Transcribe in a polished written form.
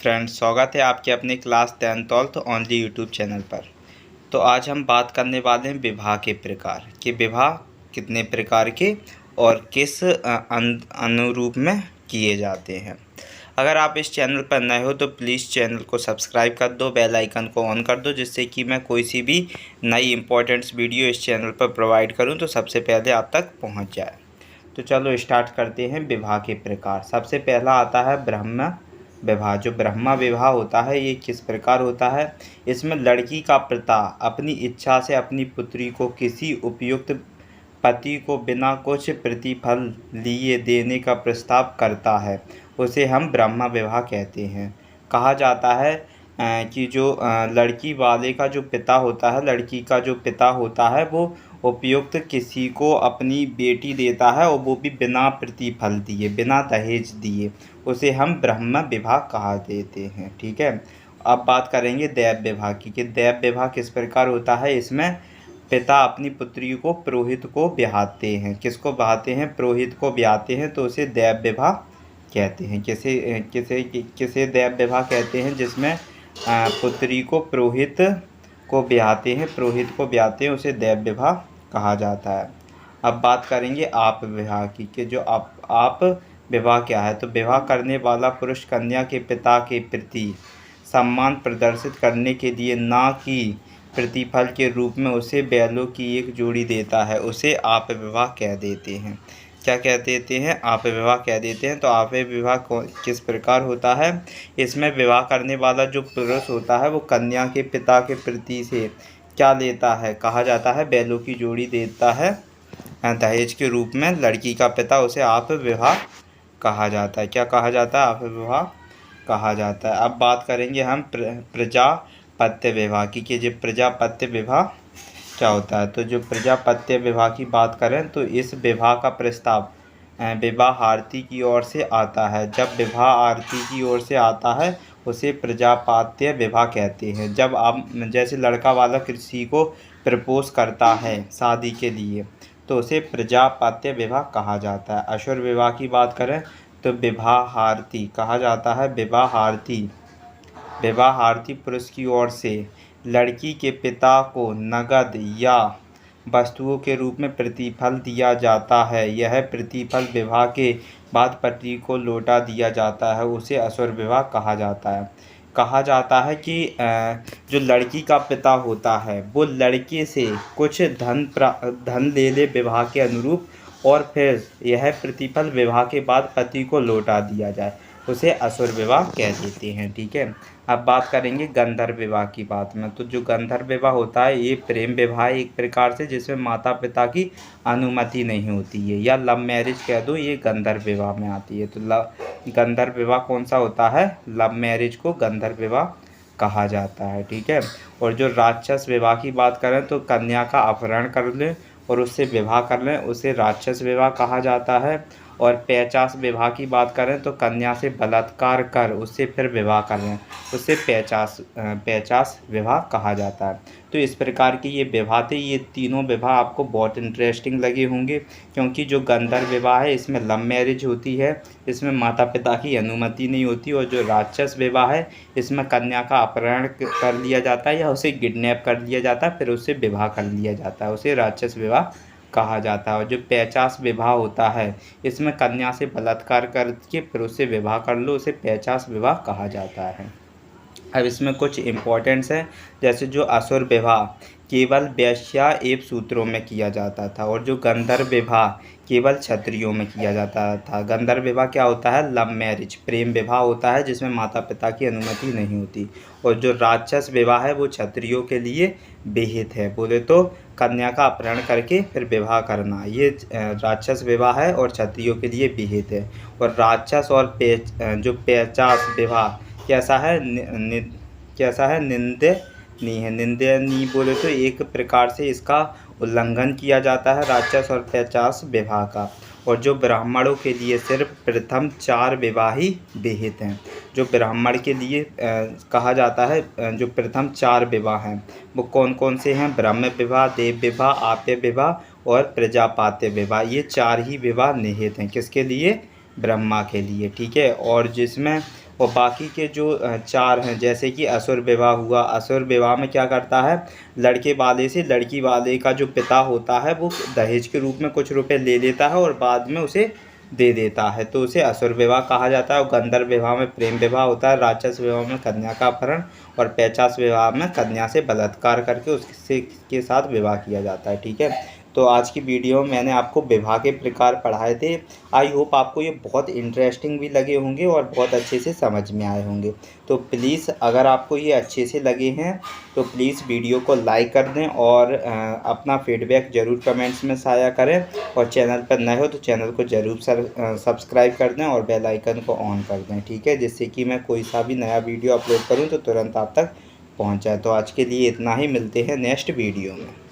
Friends, स्वागत है आपके अपने class 10th only YouTube channel पर। तो आज हम बात करने वाले हैं विवाह के प्रकार कि विवाह कितने प्रकार के और किस अनुरूप में किए जाते हैं। अगर आप इस चैनल पर नए हो तो प्लीज़ चैनल को सब्सक्राइब कर दो, बेल आइकन को ऑन कर दो, जिससे कि मैं कोई सी भी नई इम्पोर्टेंट्स वीडियो इस चैनल पर प्रोवाइड करूं तो सबसे पहले आप तक पहुंच जाए। तो चलो स्टार्ट करते हैं विवाह के प्रकार। सबसे पहला आता है ब्रह्म विवाह। जो ब्रह्मा विवाह होता है ये किस प्रकार होता है। इसमें लड़की का पिता अपनी इच्छा से अपनी पुत्री को किसी उपयुक्त पति को बिना कुछ प्रतिफल लिए देने का प्रस्ताव करता है, उसे हम ब्रह्मा विवाह कहते हैं। कहा जाता है कि जो लड़की वाले का जो पिता होता है, लड़की का जो पिता होता है, वो उपयुक्त किसी को अपनी बेटी देता है और वो भी बिना प्रतिफल दिए, बिना दहेज दिए, उसे हम ब्रह्म विवाह कहा देते हैं। ठीक है। अब बात करेंगे दैव विवाह की कि दैव विवाह किस प्रकार होता है। इसमें पिता अपनी पुत्री को पुरोहित को ब्याहते हैं। किसको ब्याहते हैं? पुरोहित को ब्याहते हैं, तो उसे दैव विवाह कहते हैं। किसे किसे किसे दैव विवाह कहते हैं? जिसमें पुत्री को पुरोहित को ब्याहते हैं, पुरोहित को ब्याहते हैं, उसे दैव विवाह कहा जाता है। अब बात करेंगे आप विवाह की कि जो आप विवाह क्या है। तो विवाह करने वाला पुरुष कन्या के पिता के प्रति सम्मान प्रदर्शित करने के लिए ना कि प्रतिफल के रूप में उसे बैलों की एक जोड़ी देता है, उसे आप विवाह कह देते हैं। क्या कह देते हैं? आप विवाह कह देते हैं। तो आप विवाह किस प्रकार होता है। इसमें विवाह करने वाला जो पुरुष होता है वो कन्या के पिता के प्रति से क्या लेता है? कहा जाता है बैलों की जोड़ी देता है दहेज के रूप में। लड़की का पिता, उसे आप विवाह कहा जाता है। क्या कहा जाता है? आप विवाह कहा जाता है। अब बात करेंगे हम प्रजापत्य विवाह की कि जो प्रजापत्य विवाह क्या होता है। तो जो प्रजापत्य विवाह की बात करें तो इस विवाह का प्रस्ताव विवाह आरती की ओर से आता है। जब विवाह आरती की ओर से आता है उसे प्रजापत्य विवाह कहते हैं। जब आप जैसे लड़का वाला किसी को प्रपोज करता है शादी के लिए तो उसे प्रजापत्य विवाह कहा जाता है। असुर विवाह की बात करें तो विवाह आरती कहा जाता है। विवाह आरती पुरुष की ओर से लड़की के पिता को नगद या वस्तुओं के रूप में प्रतिफल दिया जाता है। यह प्रतिफल विवाह के बाद पति को लौटा दिया जाता है, उसे असुर विवाह कहा जाता है। कहा जाता है कि जो लड़की का पिता होता है वो लड़के से कुछ धन ले ले विवाह के अनुरूप, और फिर यह प्रतिफल विवाह के बाद पति को लौटा दिया जाए, उसे असुर विवाह कह देते हैं। ठीक है। अब बात करेंगे गंधर्व विवाह की बात में। तो जो गंधर्व विवाह होता है ये प्रेम विवाह है एक प्रकार से, जिसमें माता पिता की अनुमति नहीं होती है, या लव मैरिज कह दो, ये गंधर्व विवाह में आती है। तो गंधर्व विवाह कौन सा होता है? लव मैरिज को गंधर्व विवाह कहा जाता है। ठीक है। और जो राक्षस विवाह की बात करें तो कन्या का अपहरण कर लें और उससे विवाह कर लें, उसे राक्षस विवाह कहा जाता है। और पैचास विवाह की बात करें तो कन्या से बलात्कार कर उससे फिर विवाह कर लें, उससे पैचास विवाह कहा जाता है। तो इस प्रकार के ये विवाह थे। ये तीनों विवाह आपको बहुत इंटरेस्टिंग लगे होंगे, क्योंकि जो गंधर्व विवाह है इसमें लव मैरिज होती है, इसमें माता पिता की अनुमति नहीं होती। और जो राक्षस विवाह है इसमें कन्या का अपहरण कर लिया जाता है या उसे किडनैप कर लिया जाता है, फिर उससे विवाह कर लिया जाता है, उसे राक्षस विवाह कहा जाता है। और जो पैचास विवाह होता है इसमें कन्या से बलात्कार करके फिर उससे विवाह कर लो, उसे पैचास विवाह कहा जाता है। अब इसमें कुछ इम्पोर्टेंट्स हैं, जैसे जो असुर विवाह केवल वैश्या एवं शूद्रों में किया जाता था, और जो गंधर्व विवाह केवल क्षत्रियों में किया जाता था। गंधर्व विवाह क्या होता है? लव मैरिज, प्रेम विवाह होता है जिसमें माता पिता की अनुमति नहीं होती। और जो राक्षस विवाह है वो क्षत्रियों के लिए विहित है। बोले तो कन्या का अपहरण करके फिर विवाह करना, ये राक्षस विवाह है और क्षत्रियों के लिए विहित है। और राक्षस और जो पैचास विवाह कैसा है? कैसा है? निंदनीय बोले तो एक प्रकार से इसका उल्लंघन किया जाता है राक्षस और पैचास विवाह का। और जो ब्राह्मणों के लिए सिर्फ प्रथम 4 विवाह ही विहित हैं। जो ब्राह्मण के लिए कहा जाता है जो प्रथम 4 विवाह हैं वो कौन कौन से हैं? ब्रह्म विवाह, देव विवाह, आप्य विवाह और प्रजापत्य विवाह। ये 4 ही विवाह निहित हैं। किसके लिए? ब्रह्मा के लिए। ठीक है। और जिसमें और बाकी के जो चार हैं, जैसे कि असुर विवाह हुआ। असुर विवाह में क्या करता है, लड़के वाले से लड़की वाले का जो पिता होता है वो दहेज के रूप में कुछ रुपए ले लेता है और बाद में उसे दे देता है, तो उसे असुर विवाह कहा जाता है। और गंधर्व विवाह में प्रेम विवाह होता है। राक्षस विवाह में कन्या का अपहरण और पैशाच विवाह में कन्या से बलात्कार करके उससे के साथ विवाह किया जाता है। ठीक है, तो आज की वीडियो में मैंने आपको विवाह के प्रकार पढ़ाए थे। आई होप आपको ये बहुत इंटरेस्टिंग भी लगे होंगे और बहुत अच्छे से समझ में आए होंगे। तो प्लीज़ अगर आपको ये अच्छे से लगे हैं तो प्लीज़ वीडियो को लाइक कर दें और अपना फीडबैक ज़रूर कमेंट्स में साझा करें। और चैनल पर नए हो तो चैनल को ज़रूर सब्सक्राइब कर दें और बेल आइकन को ऑन कर दें। ठीक है, जिससे कि मैं कोई सा भी नया वीडियो अपलोड करूं तो तुरंत आप तक पहुंच जाए। तो आज के लिए इतना ही, मिलते हैं नेक्स्ट वीडियो में।